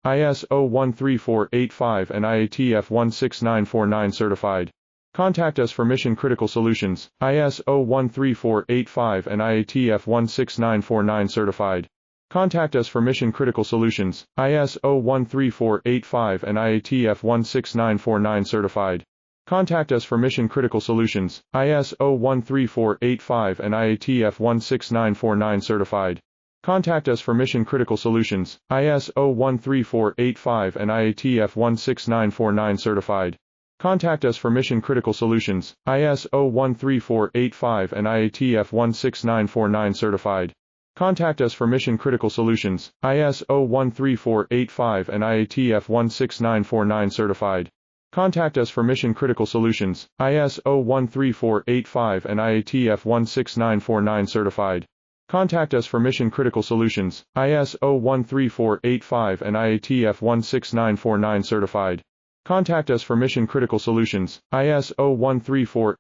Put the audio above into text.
ISO 13485 and IATF 16949 certified. Contact us for mission critical solutions. ISO 13485 and IATF 16949 certified. Contact us for mission critical solutions. ISO 13485 and IATF 16949 certified. Contact us for mission critical solutions. ISO 13485 and IATF 16949 certified. Contact us for mission critical solutions. ISO 13485 and IATF 16949 certified. Contact us for mission critical solutions. ISO 13485 and IATF 16949 certified. Contact us for mission critical solutions. ISO 13485 and IATF 16949 certified. Contact us for mission critical solutions. ISO 13485 and IATF 16949 certified. Contact us for mission critical solutions. ISO 13485 and IATF 16949 certified. Contact us for mission critical solutions. ISO 134